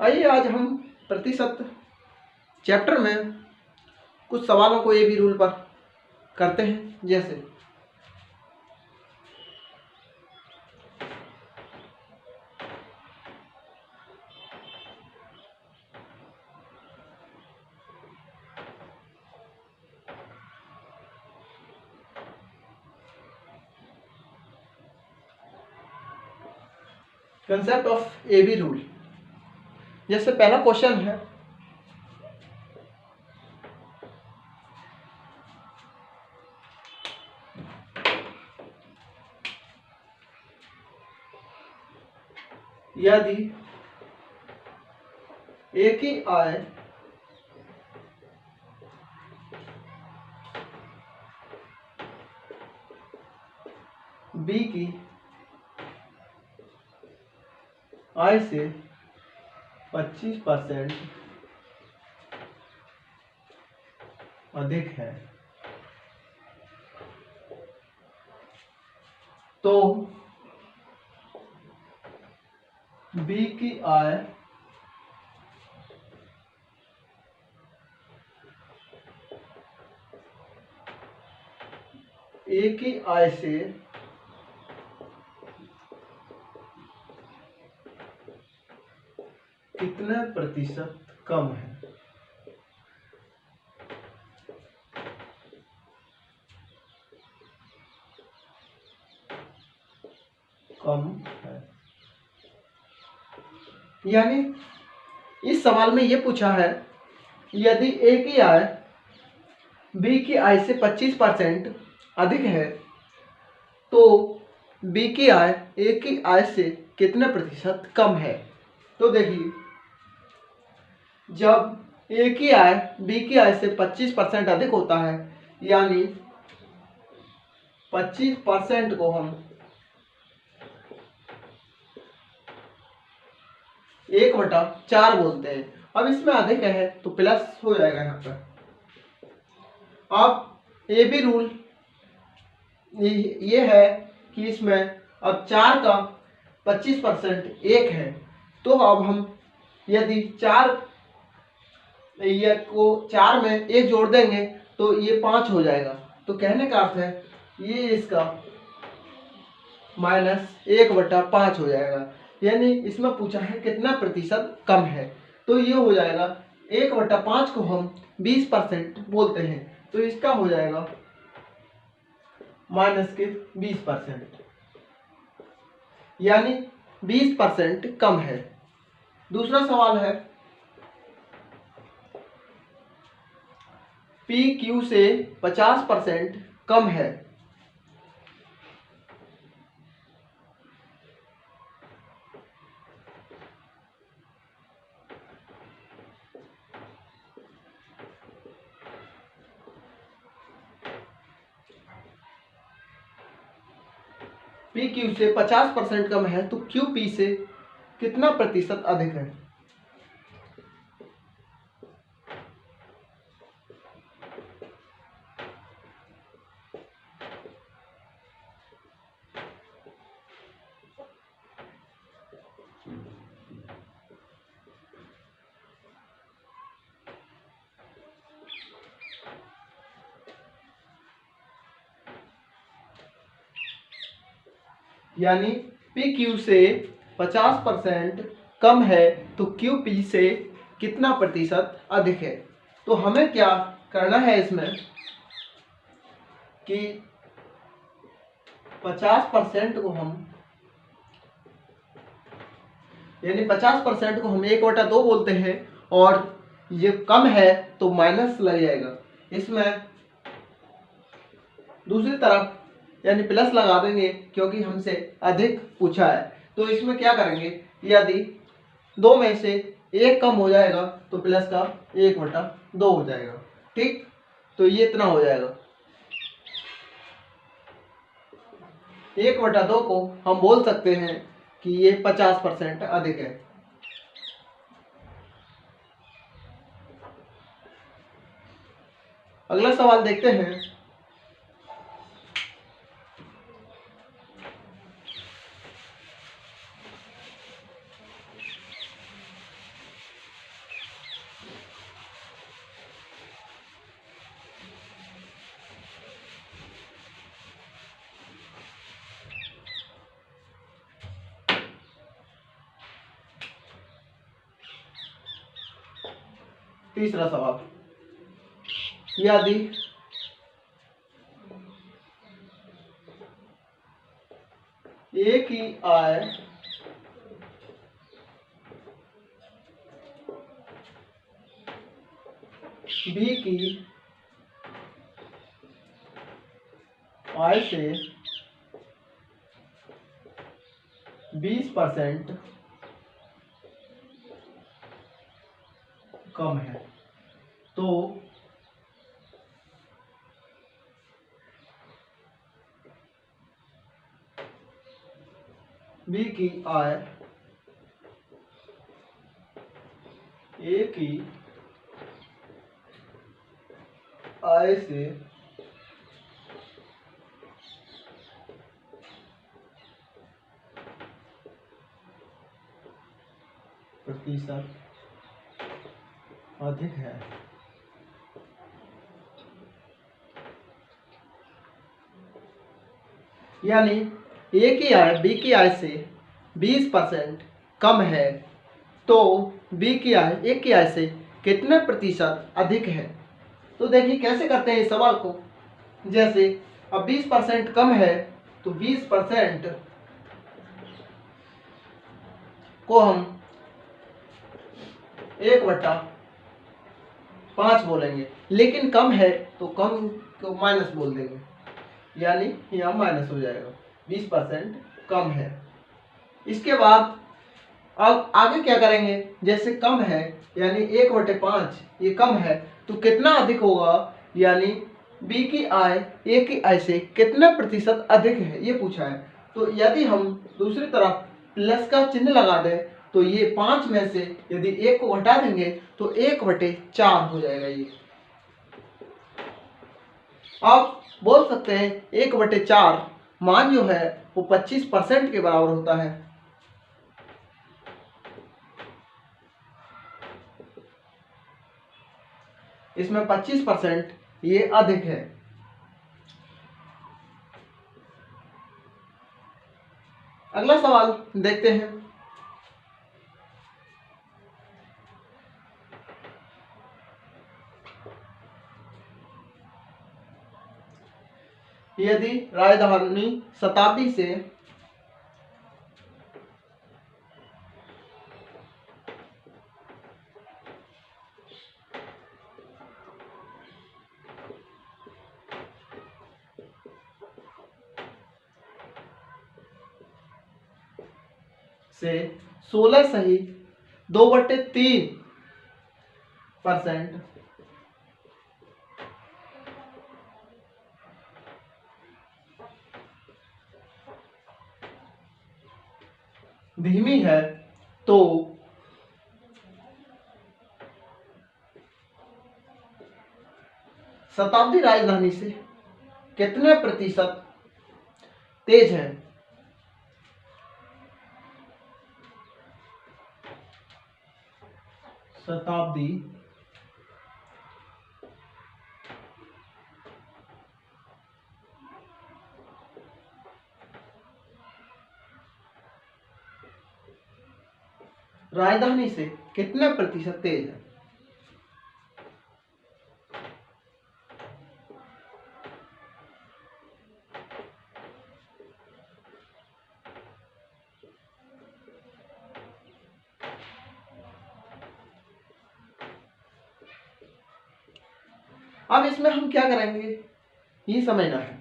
आइए आज हम प्रतिशत चैप्टर में कुछ सवालों को ए बी रूल पर करते हैं। जैसे concept of A B rule. जैसे पहला क्वेश्चन है, यदि ए की आय बी की आय से 25% अधिक है तो बी की आय ए की आय से कितने प्रतिशत कम है। कम है यानी इस सवाल में ये पूछा है, यदि ए की आय बी की आय से 25% अधिक है तो बी की आय ए की आय से कितने प्रतिशत कम है। तो देखिए, जब ए की आय बी की आय से 25% अधिक होता है यानी 25% को हम 1/4 बोलते हैं। अब इसमें अधिक है तो प्लस हो जाएगा यहाँ पर। अब ए बी रूल ये है कि इसमें अब 4 का 25% 1 है तो अब हम यदि 4 को 4 में 1 जोड़ देंगे तो ये 5 हो जाएगा। तो कहने का अर्थ है ये इसका -1/5 हो जाएगा। यानी इसमें पूछा है कितना प्रतिशत कम है तो ये हो जाएगा 1/5 को हम 20% बोलते हैं तो इसका हो जाएगा -20%, यानी 20% कम है। दूसरा सवाल है, पी क्यू से 50% कम है पी क्यू से 50% कम है तो क्यू पी से कितना प्रतिशत अधिक है। यानी पी क्यू से 50% कम है तो क्यू पी से कितना प्रतिशत अधिक है। तो हमें क्या करना है इसमें कि 50% को हम यानी 50% को हम 1/2 बोलते हैं और ये कम है तो माइनस लग जाएगा। इसमें दूसरी तरफ यानी प्लस लगा देंगे क्योंकि हमसे अधिक पूछा है। तो इसमें क्या करेंगे, यदि 2 में से 1 कम हो जाएगा तो प्लस का 1/2 हो जाएगा। ठीक, तो ये इतना हो जाएगा। 1/2 को हम बोल सकते हैं कि ये 50% अधिक है। अगला सवाल देखते हैं, तीसरा सवाल, यदि ए की आय बी की आय से 20% कम है, तो बी की आय ए की आय से 20% अधिक है। यानी ए की आय बी की आय से 20% कम है, तो बी की आय ए की आय से कितने प्रतिशत अधिक है। तो देखिए कैसे करते हैं इस सवाल को। जैसे अब 20% कम है, तो 20% को हम 1/5 बोलेंगे, लेकिन कम है तो कम को माइनस बोल देंगे, यानी यहाँ माइनस हो जाएगा। 20% कम है। इसके बाद अब आगे क्या करेंगे, जैसे कम है यानी 1/5 ये कम है, तो कितना अधिक होगा, यानी बी की आय ए की आय से कितना प्रतिशत अधिक है ये पूछा है। तो यदि हम दूसरी तरफ प्लस का चिन्ह लगा दें, तो ये 5 में से यदि 1 को घटा देंगे तो 1/4 हो जाएगा ये। आप बोल सकते हैं 1/4 मान जो है वो 25% के बराबर होता है। इसमें 25% ये अधिक है। अगला सवाल देखते हैं। यदि राजधानी शताब्दी से 16.2/3% धीमी है, तो शताब्दी राजधानी से कितने प्रतिशत तेज है। शताब्दी राजधानी से कितने प्रतिशत तेज है। अब इसमें हम क्या करेंगे ये समझना है।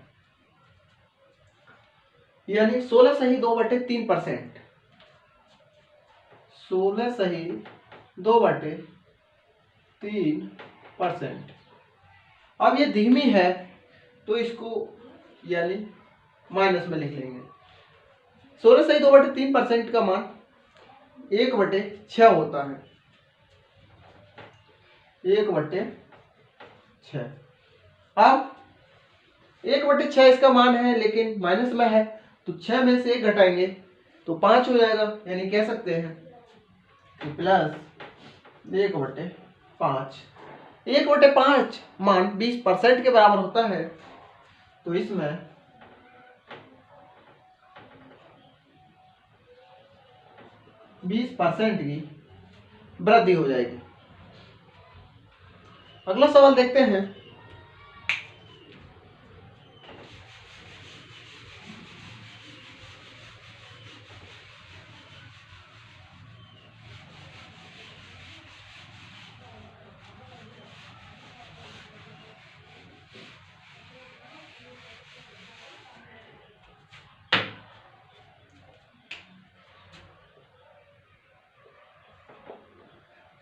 यानी 16.2/3%, 16.2/3%। अब ये धीमी है, तो इसको यानी माइनस में लिख लेंगे। 16.2/3% का मान 1/6 होता है। 1/6। अब 1/6 इसका मान है, लेकिन माइनस में है, तो 6 में से 1 घटाएंगे तो 5 हो जाएगा। यानी कह सकते हैं कि प्लस 1/5। 1/5 मान 20% के बराबर होता है, तो इसमें 20% की वृद्धि हो जाएगी। अगला सवाल देखते हैं।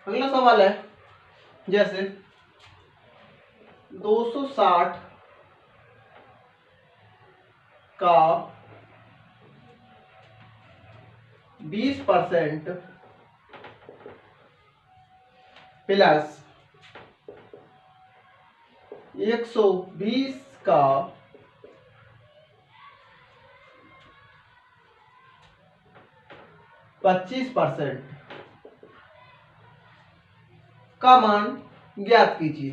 अगला सवाल है जैसे 260 का 20% प्लस 120 का 25% का मान ज्ञात कीजिए।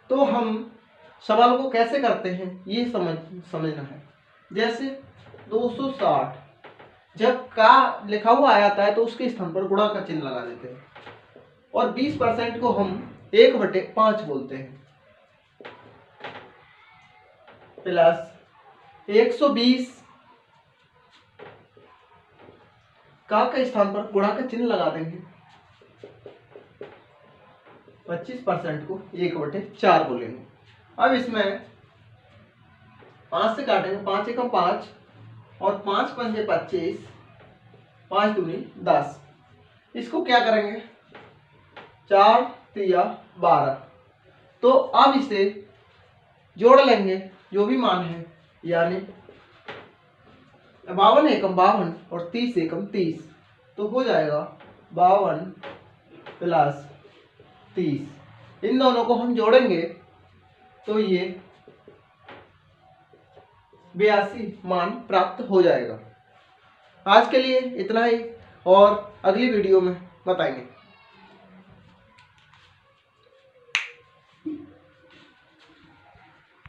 तो हम सवाल को कैसे करते हैं ये समझना है। जैसे 260 जब का लिखा हुआ आता है तो उसके स्थान पर गुणा का चिन्ह लगा देते हैं और 20% को हम 1/5 बोलते हैं प्लस 120 का के स्थान पर गुणा का चिन्ह लगा देंगे। 25% को 1/4 बोलेंगे। अब इसमें 5 से काटेंगे, 5 एकम 5 और 5 पंजे 25, 5 दूनी 10। इसको क्या करेंगे, 4 तिया 12। तो अब इसे जोड़ लेंगे जो भी मान है, यानी 52 एकम 52 और 30 एकम 30। तो हो जाएगा 52 प्लस 30। इन दोनों को हम जोड़ेंगे तो ये 82 मान प्राप्त हो जाएगा। आज के लिए इतना ही और अगली वीडियो में बताएंगे।